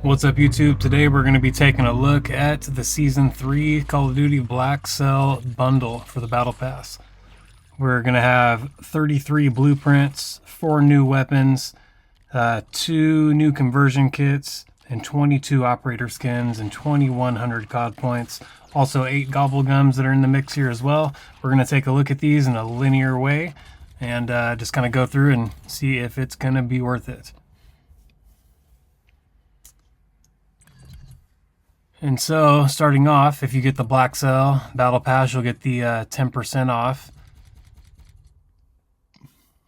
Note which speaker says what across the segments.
Speaker 1: What's up, YouTube? Today we're going to be taking a look at the Season 3 Call of Duty Blackcell bundle for the Battle Pass. We're going to have 33 blueprints, 4 new weapons, 2 new conversion kits, and 22 operator skins and 2,100 COD points. Also 8 gobble gums that are in the mix here as well. We're going to take a look at these in a linear way and just kind of go through and see if it's going to be worth it. And so, starting off, if you get the Blackcell Battle Pass, you'll get the 10% off.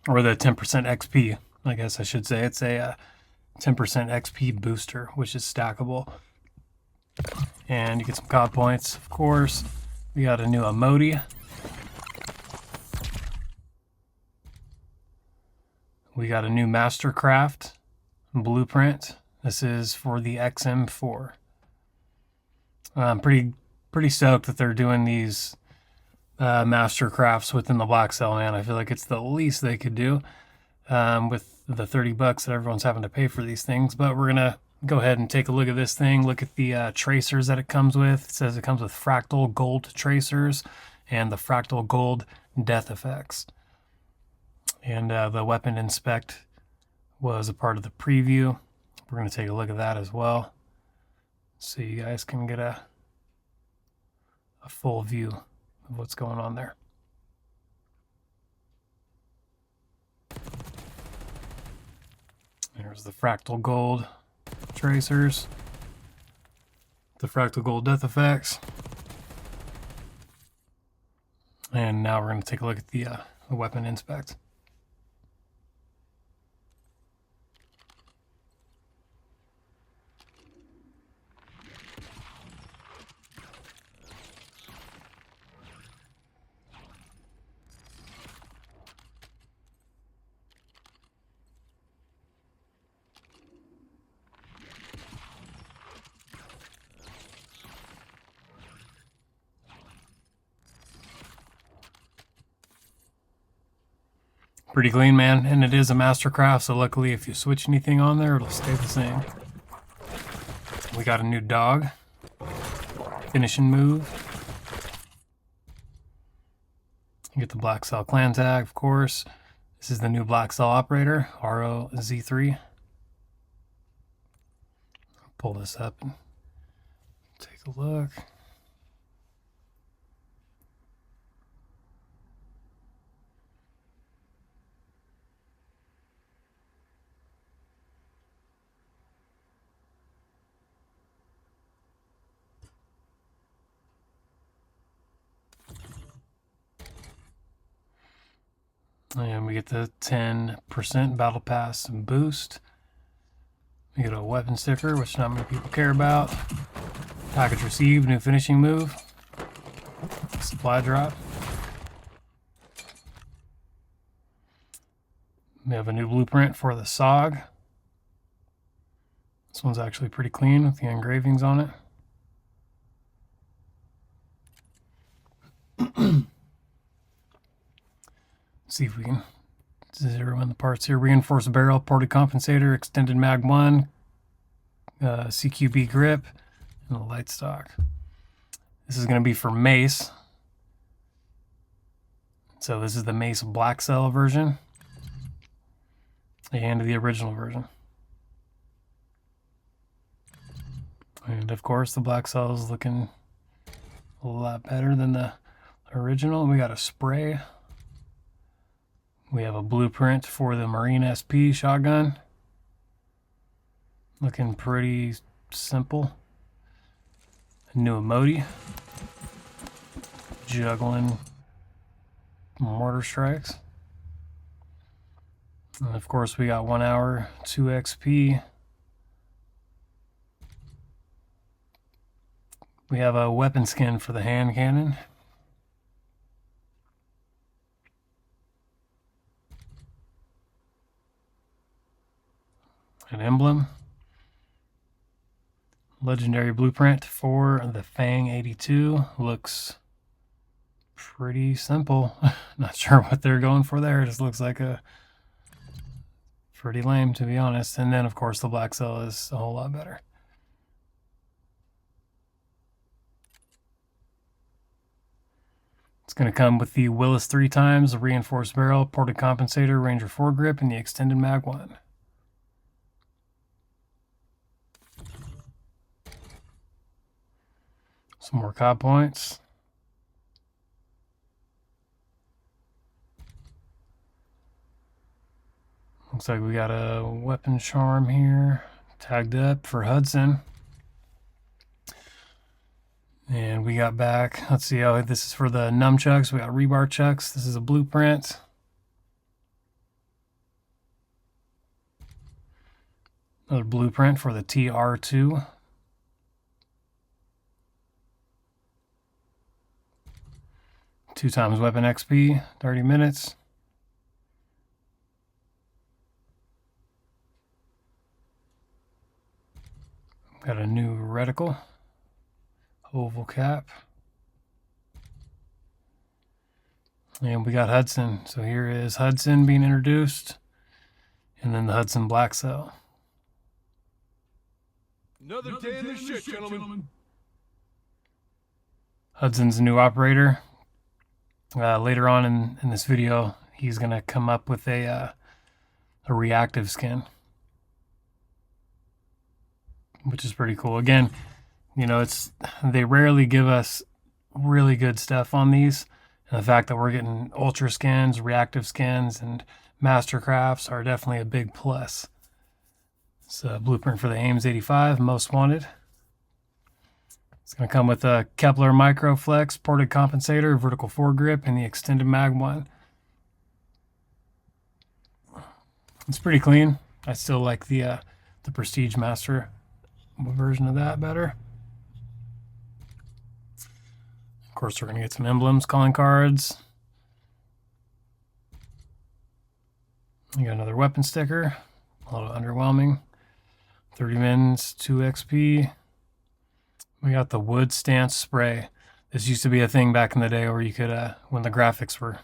Speaker 1: Or the 10% XP, I guess I should say. It's a 10% XP booster, which is stackable. And you get some COD points, of course. We got a new emote. We got a new Mastercraft blueprint. This is for the XM4. I'm pretty stoked that they're doing these Mastercrafts within the Blackcell, man. I feel like it's the least they could do with the $30 that everyone's having to pay for these things. But we're gonna go ahead and take a look at this thing. Look at the tracers that it comes with. It says it comes with fractal gold tracers and the fractal gold death effects. And the weapon inspect was a part of the preview. We're gonna take a look at that as well, so you guys can get a full view of what's going on there. There's the fractal gold tracers, the fractal gold death effects, and now we're going to take a look at the weapon inspect. Pretty clean, man, and it is a Mastercraft, so luckily if you switch anything on there, it'll stay the same. We got a new dog. Finishing move. You get the Blackcell clan tag, of course. This is the new Blackcell operator, ROZ3. Pull this up and take a look. And we get the 10% Battle Pass boost. We get a weapon sticker, which not many people care about. Package received, new finishing move. Supply drop. We have a new blueprint for the SOG. This one's actually pretty clean with the engravings on it. See if we can zero in the parts here. Reinforced barrel, ported compensator, extended mag 1, CQB grip, and a light stock. This is going to be for Mace. So this is the Mace Blackcell version and the original version. And of course the Blackcell is looking a lot better than the original. We got a spray. We have a blueprint for the Marine SP shotgun. Looking pretty simple. A new emote. Juggling mortar strikes. And of course we got 1 hour, 2 XP. We have a weapon skin for the hand cannon. An emblem. Legendary blueprint for the Fang 82. Looks pretty simple. Not sure what they're going for there. It just looks like a pretty lame, to be honest. And then, of course, the Blackcell is a whole lot better. It's going to come with the Willis 3 times, the reinforced barrel, ported compensator, Ranger foregrip, and the extended mag 1. Some more cod points. Looks like we got a weapon charm here tagged up for Hudson. And we got back, let's see, oh, this is for the nunchucks. We got rebar chucks. This is a blueprint. Another blueprint for the TR2. Two times weapon XP, 30 minutes. Got a new reticle. Oval cap. And we got Hudson. So here is Hudson being introduced. And then the Hudson Blackcell.
Speaker 2: Another day in the shit, gentlemen.
Speaker 1: Hudson's a new operator. Later on in this video, he's going to come up with a reactive skin, which is pretty cool. Again, you know, they rarely give us really good stuff on these. And the fact that we're getting ultra skins, reactive skins, and mastercrafts are definitely a big plus. It's a blueprint for the Ames 85, most wanted. It's going to come with a Kepler Microflex, ported compensator, vertical foregrip, and the extended mag 1. It's pretty clean. I still like the Prestige Master version of that better. Of course, we're going to get some emblems, calling cards. We got another weapon sticker. A little underwhelming. 30 mins, 2 XP. We got the wood stance spray. This used to be a thing back in the day where you could, when the graphics were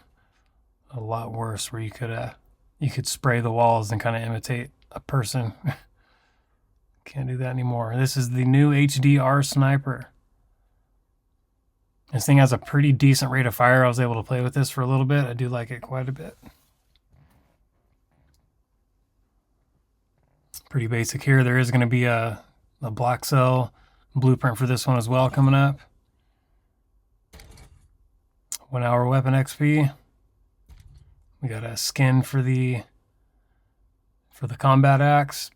Speaker 1: a lot worse, where you could spray the walls and kind of imitate a person. Can't do that anymore. This is the new HDR sniper. This thing has a pretty decent rate of fire. I was able to play with this for a little bit. I do like it quite a bit. Pretty basic here. There is going to be a Blackcell blueprint for this one as well coming up. 1 hour weapon XP. We got a skin for the combat axe.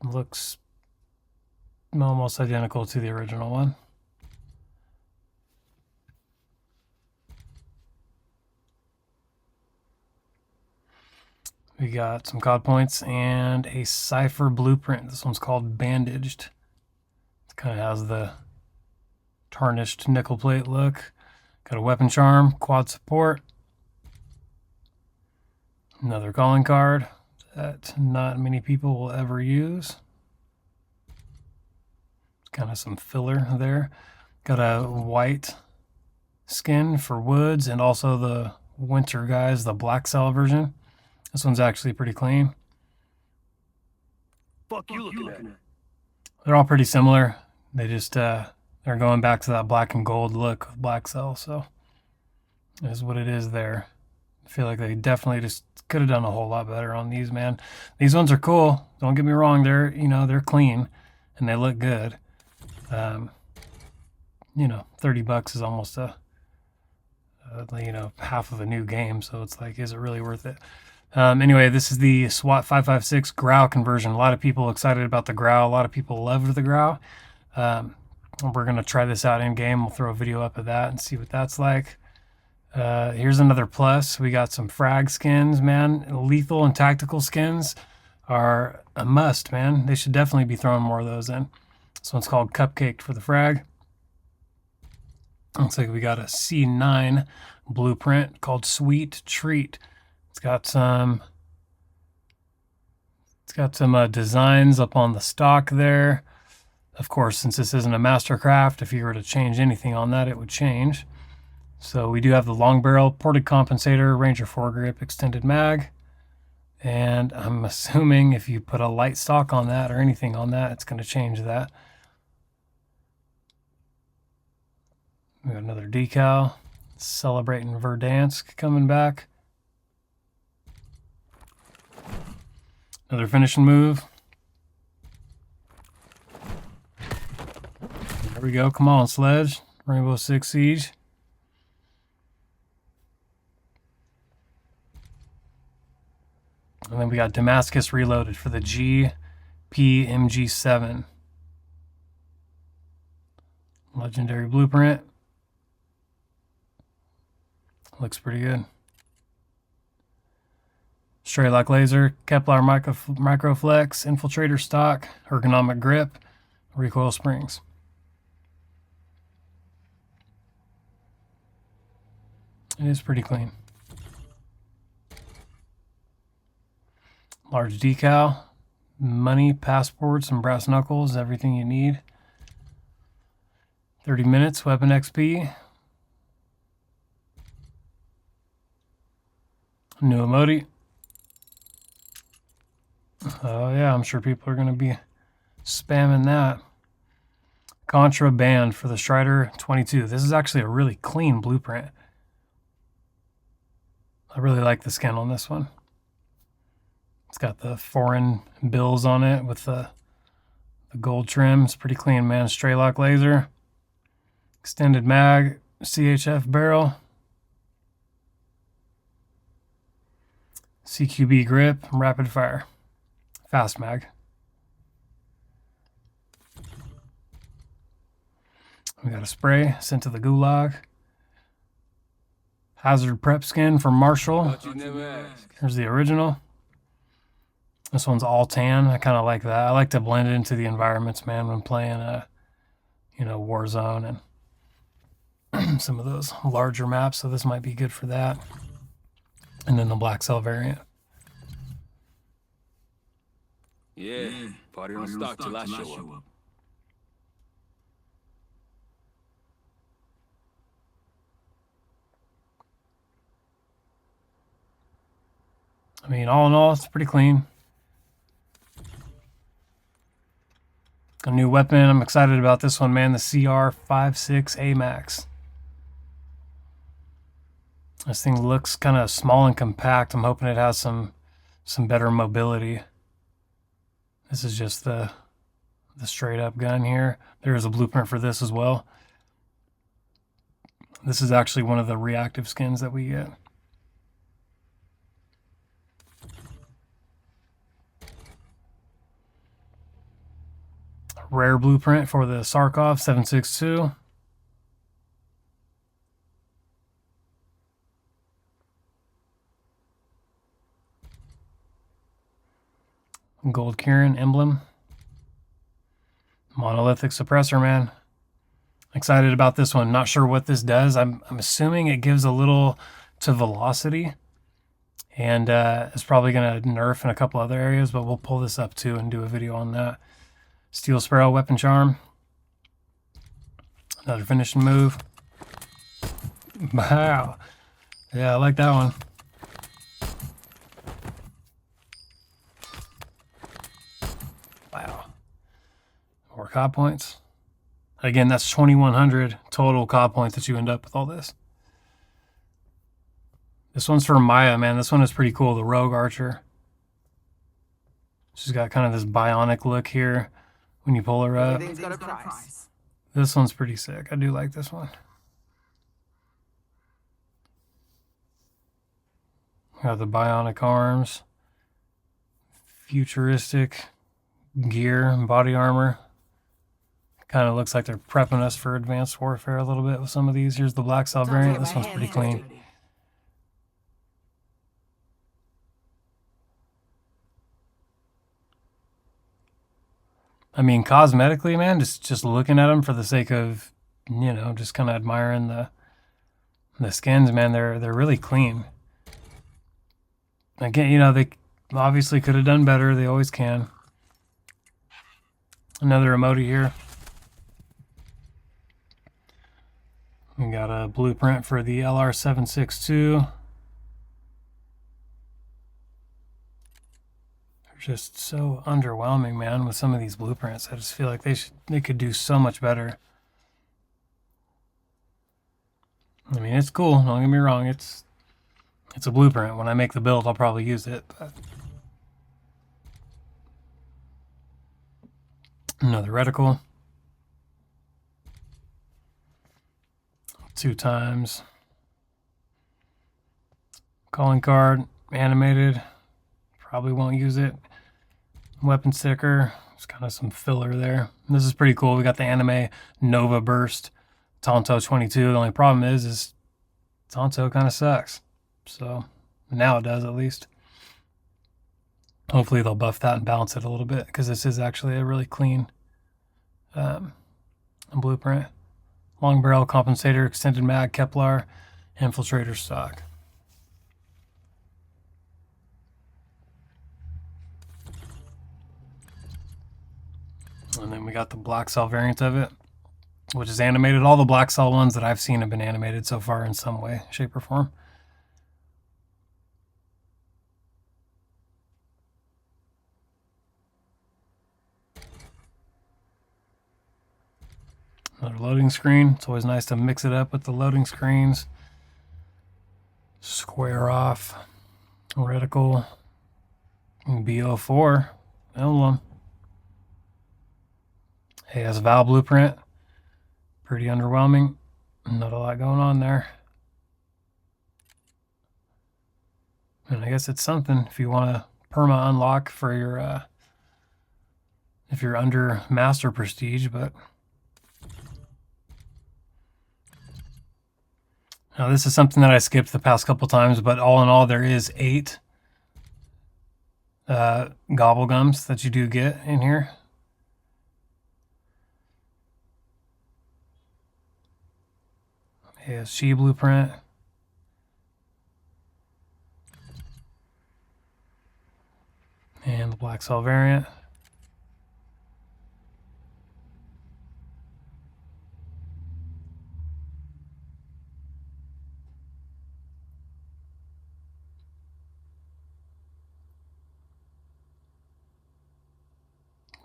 Speaker 1: Looks almost identical to the original one. We got some COD points and a Cypher blueprint. This one's called Bandaged. It kind of has the tarnished nickel plate look. Got a weapon charm, quad support. Another calling card that not many people will ever use. Kind of some filler there. Got a white skin for woods and also the winter guys, the Blackcell version. This one's actually pretty clean.
Speaker 2: Fuck you looking at?
Speaker 1: They're all pretty similar. They just they're going back to that black and gold look with Blackcell, so it is what it is there. I feel like they definitely just could have done a whole lot better on these, man. These ones are cool. Don't get me wrong. They're clean and they look good. You know, $30 is almost half of a new game. So it's like, is it really worth it? Anyway, this is the SWAT 556 Grau conversion. A lot of people excited about the Grau. A lot of people loved the Grau. We're going to try this out in game. We'll throw a video up of that and see what that's like. Here's another plus. We got some frag skins, man. Lethal and tactical skins are a must, man. They should definitely be throwing more of those in. This one's called Cupcaked for the frag. Looks like we got a C9 blueprint called Sweet Treat. It's got some designs up on the stock there. Of course, since this isn't a mastercraft, if you were to change anything on that, it would change. So we do have the long barrel, ported compensator, Ranger foregrip, extended mag. And I'm assuming if you put a light stock on that or anything on that, it's going to change that. We got another decal. Celebrating Verdansk coming back. Another finishing move. There we go. Come on, Sledge. Rainbow Six Siege. And then we got Damascus Reloaded for the GPMG7. Legendary blueprint. Looks pretty good. Stray Lock Laser, Kevlar Microflex, Infiltrator Stock, Ergonomic Grip, Recoil Springs. It is pretty clean. Large decal, money, passports, and brass knuckles, everything you need. 30 minutes, weapon XP. New emote. Oh yeah, I'm sure people are going to be spamming that. Contraband for the Strider 22. This is actually a really clean blueprint. I really like the skin on this one. It's got the foreign bills on it with the gold trim. It's pretty clean, man. Stray Lock Laser. Extended mag, CHF barrel. CQB grip, rapid fire. Fast mag. We got a spray sent to the Gulag. Hazard prep skin from Marshall. Here's the original. This one's all tan. I kind of like that. I like to blend it into the environments, man, when playing Warzone and some of those larger maps. So this might be good for that. And then the Blackcell variant.
Speaker 2: Yeah, party don't start till I show up.
Speaker 1: I mean, all in all, it's pretty clean. A new weapon. I'm excited about this one, man. The CR56A Max. This thing looks kind of small and compact. I'm hoping it has some better mobility. This is just the straight up gun here. There is a blueprint for this as well. This is actually one of the reactive skins that we get. Rare blueprint for the Sarkov 762. Gold Kieran emblem. Monolithic suppressor, man. Excited about this one. Not sure what this does. I'm assuming it gives a little to velocity. And it's probably going to nerf in a couple other areas, but we'll pull this up too and do a video on that. Steel Sparrow weapon charm. Another finishing move. Wow. Yeah, I like that one. Wow. More COD points. Again, that's 2,100 total COD points that you end up with all this. This one's for Maya, man. This one is pretty cool. The Rogue Archer. She's got kind of this bionic look here when you pull her up.
Speaker 3: Everything's got a price.
Speaker 1: This one's pretty sick. I do like this one. Got the bionic arms. Futuristic gear and body armor. Kind of looks like they're prepping us for advanced warfare a little bit with some of these. Here's the Blackcell variant. This one's pretty clean. I mean, cosmetically, man, just looking at them for the sake of, just kind of admiring the skins, man. They're really clean. Again, they obviously could have done better. They always can. Another emote here. We got a blueprint for the LR762. Just so underwhelming, man, with some of these blueprints. I just feel like they could do so much better. I mean, it's cool. Don't get me wrong. It's a blueprint. When I make the build, I'll probably use it. But another reticle. 2 times. Calling card, animated. Probably won't use it. Weapon sticker. There's kind of some filler there. This is pretty cool. We got the anime Nova Burst Tonto 22. The only problem is Tonto kind of sucks. So now it does, at least. Hopefully they'll buff that and balance it a little bit, because this is actually a really clean blueprint. Long barrel compensator, extended mag, Kevlar, infiltrator stock. And then we got the Blackcell variant of it, which is animated. All the Blackcell ones that I've seen have been animated so far in some way, shape, or form. Another loading screen. It's always nice to mix it up with the loading screens. Square off. Reticle. BO4 emblem. AS Val blueprint. Pretty underwhelming. Not a lot going on there. And I guess it's something if you want to perma unlock for your if you're under master prestige, but now this is something that I skipped the past couple times, but all in all there is 8 gobblegums that you do get in here. ASG blueprint. And the Blackcell variant.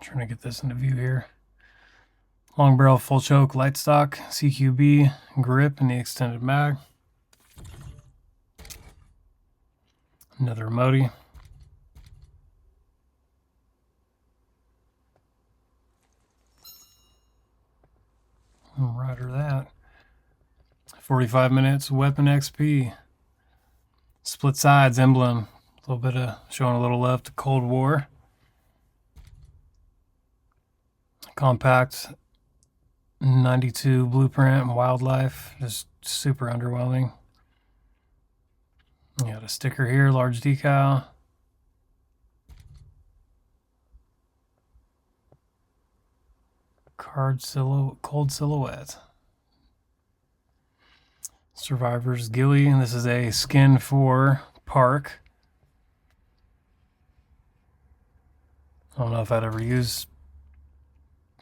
Speaker 1: Trying to get this into view here. Long barrel, full choke, light stock, CQB, grip, and the extended mag. Another emote. Rider that. 45 minutes, weapon XP. Split sides emblem. A little bit of showing a little love to Cold War. Compact 92 blueprint and wildlife, just super underwhelming. You got a sticker here, large decal. Cold silhouette. Survivor's Ghillie, and this is a skin for Park. I don't know if I'd ever use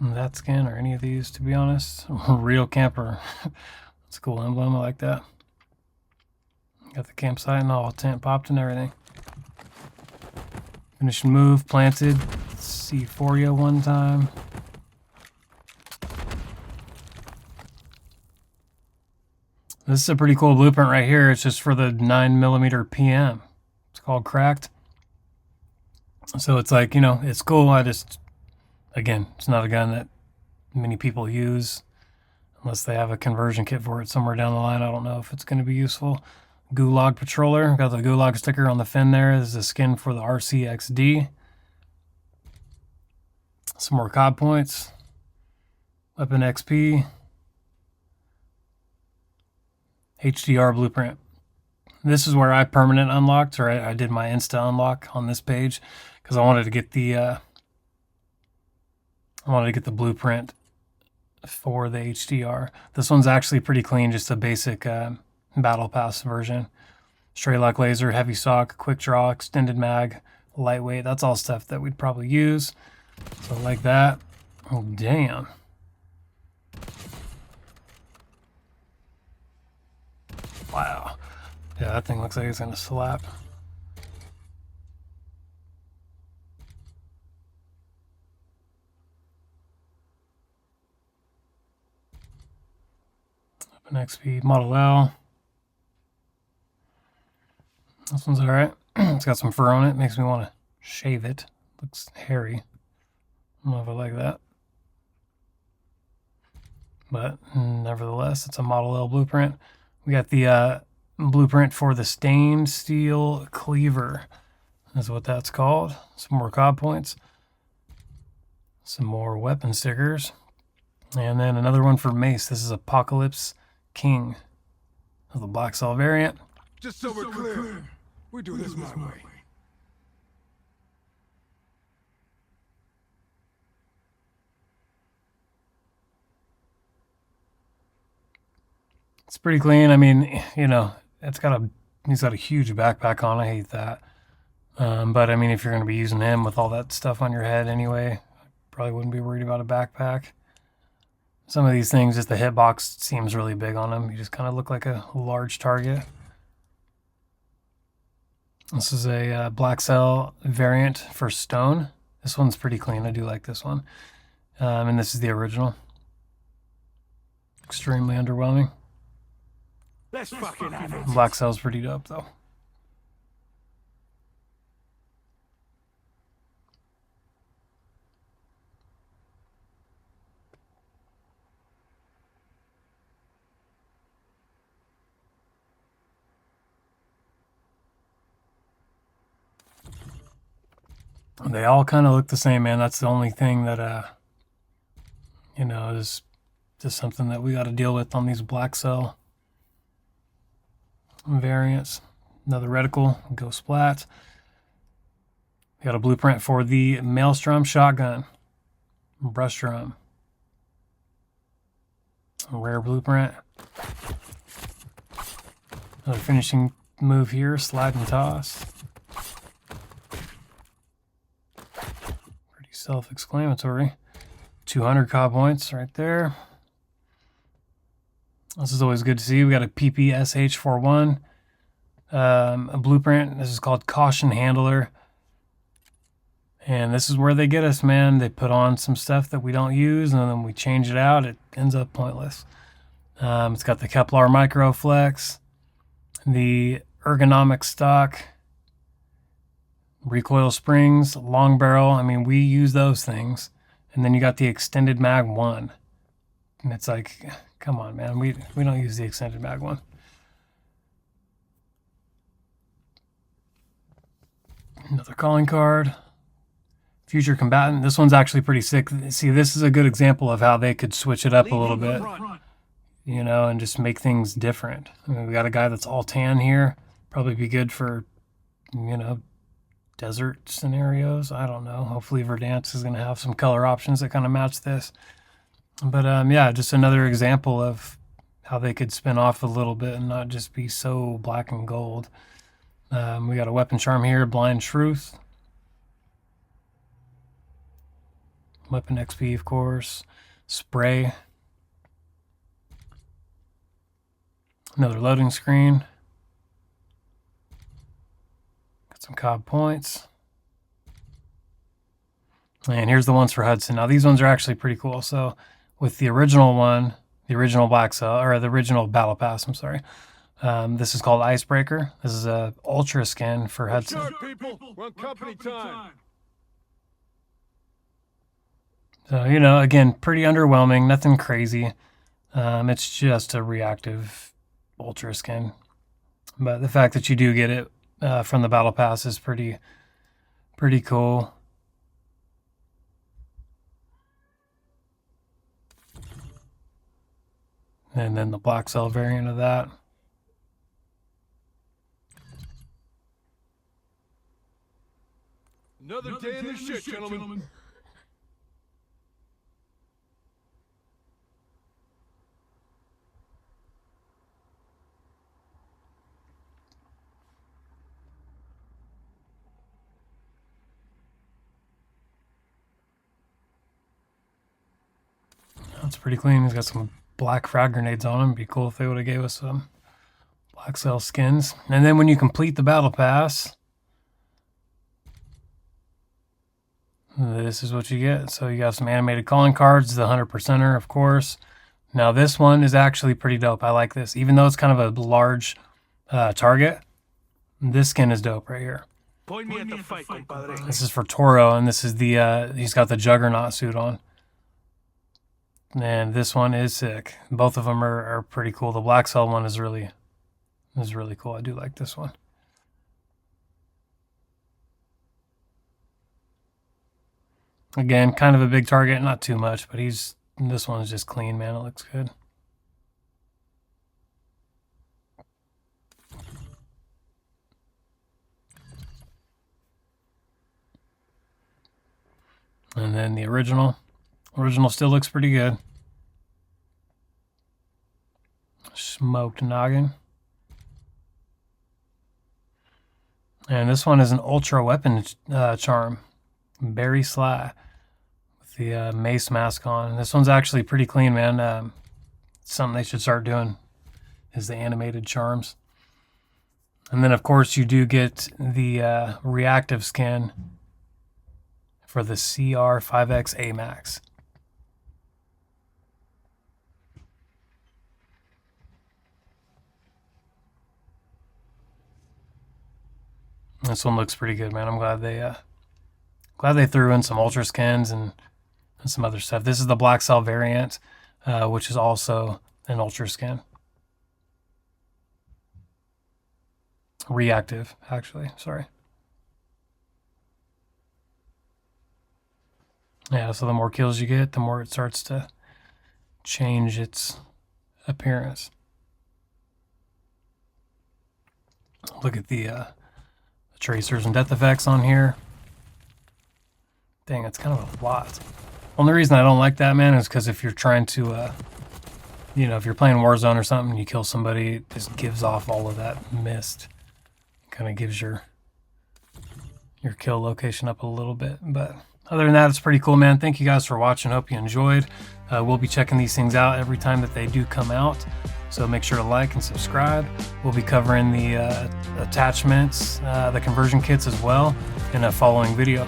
Speaker 1: that skin or any of these, to be honest. Real camper. It's a cool emblem. I like that. Got the campsite and all tent popped and everything. Finishing move, planted. C4 one time. This is a pretty cool blueprint right here. It's just for the 9mm PM. It's called Cracked. So it's like, you know, it's cool. Again, it's not a gun that many people use unless they have a conversion kit for it somewhere down the line. I don't know if it's going to be useful. Gulag Patroller. Got the Gulag sticker on the fin there. This is a skin for the RCXD. Some more COD points. Weapon XP. HDR blueprint. This is where I permanent unlocked, or I did my insta unlock on this page, because I wanted to get the blueprint for the HDR. This one's actually pretty clean, just a basic battle pass version. Straight lock laser, heavy stock, quick draw, extended mag, lightweight. That's all stuff that we'd probably use. So like that. Oh damn. Wow. Yeah, that thing looks like it's gonna slap. Weapon XP Model L. This one's alright. It's got some fur on it. Makes me want to shave it. Looks hairy. I don't know if I like that. But nevertheless, it's a Model L blueprint. We got the blueprint for the stained steel cleaver. That's what that's called. Some more COD points. Some more weapon stickers. And then another one for mace. This is Apocalypse King of the Blackcell variant.
Speaker 3: Just so we're clear, we do this my way.
Speaker 1: It's pretty clean. I mean, you know, he's got a huge backpack on. I hate that. But I mean, if you're going to be using him with all that stuff on your head anyway, probably wouldn't be worried about a backpack. Some of these things, just the hitbox seems really big on him. You just kind of look like a large target. This is a Blackcell variant for stone. This one's pretty clean. I do like this one. And this is the original. Extremely underwhelming.
Speaker 3: Let's fucking have it.
Speaker 1: Blackcell's pretty dope though. They all kind of look the same, man. That's the only thing that, you know, is just something that we got to deal with on these Blackcell variants. Another reticle, Ghost Splat. We got a blueprint for the Maelstrom shotgun, brush drum. A rare blueprint. Another finishing move here, slide and toss. Pretty self-exclamatory. 200 COD points right there. This is always good to see. We got a PPSH41, a blueprint. This is called Caution Handler. And this is where they get us, man. They put on some stuff that we don't use, and then we change it out. It ends up pointless. It's got the Kevlar Microflex, the ergonomic stock, recoil springs, long barrel. I mean, we use those things. And then you got the extended mag 1. And it's like, come on, man. We don't use the extended mag 1. Another calling card. Future combatant. This one's actually pretty sick. See, this is a good example of how they could switch it up a little bit, you know, and just make things different. I mean, we got a guy that's all tan here. Probably be good for, you know, desert scenarios. I don't know. Hopefully Verdansk is going to have some color options that kind of match this. But yeah, just another example of how they could spin off a little bit and not just be so black and gold. We got a weapon charm here, Blind Truth. Weapon XP, of course. Spray. Another loading screen. Got some COD points. And here's the ones for Hudson. Now these ones are actually pretty cool. So with the original one, the original Blackcell, or the original Battle Pass, I'm sorry. This is called Icebreaker. This is a ultra skin for Hudson.
Speaker 3: Sure, people. We're on company time.
Speaker 1: So, you know, again, pretty underwhelming. Nothing crazy. It's just a reactive ultra skin. But the fact that you do get it from the Battle Pass is pretty cool. And then the Blackcell variant of that.
Speaker 3: Another day in the shit, gentlemen.
Speaker 1: That's pretty clean. He's got some black frag grenades on him. Be cool if they would have gave us some Blackcell skins. And then when you complete the Battle Pass, this is what you get. So you got some animated calling cards, the 100%er, of course. Now this one is actually pretty dope. I like this. Even though it's kind of a large target, This skin is dope right here.
Speaker 3: Point me at the fight, compadre.
Speaker 1: This is for Toro, and this is the he's got the Juggernaut suit on. And this one is sick. Both of them are pretty cool. The Blackcell one is really cool. I do like this one. Again, kind of a big target, not too much, but this one is just clean, man. It looks good. And then the original still looks pretty good. Smoked noggin. And this one is an ultra weapon charm. Very sly. With the mace mask on. This one's actually pretty clean, man. Something they should start doing is the animated charms. And then, of course, you do get the reactive skin for the CR5X AMAX. This one looks pretty good, man. I'm glad they threw in some ultra skins and some other stuff. This is the Blackcell variant, which is also an ultra skin. Reactive, actually. Sorry. Yeah, so the more kills you get, the more it starts to change its appearance. Look at the tracers and death effects on here. Dang, it's kind of a lot. Only reason I don't like that, man, is because if you're trying to, if you're playing Warzone or something, and you kill somebody, it just gives off all of that mist. Kind of gives your kill location up a little bit, but other than that, it's pretty cool, man. Thank you guys for watching. Hope you enjoyed. We'll be checking these things out every time that they do come out. So make sure to like and subscribe. We'll be covering the attachments, the conversion kits as well in a following video.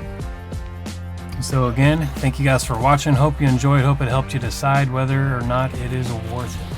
Speaker 1: So again, thank you guys for watching. Hope you enjoyed. Hope it helped you decide whether or not it is worth it.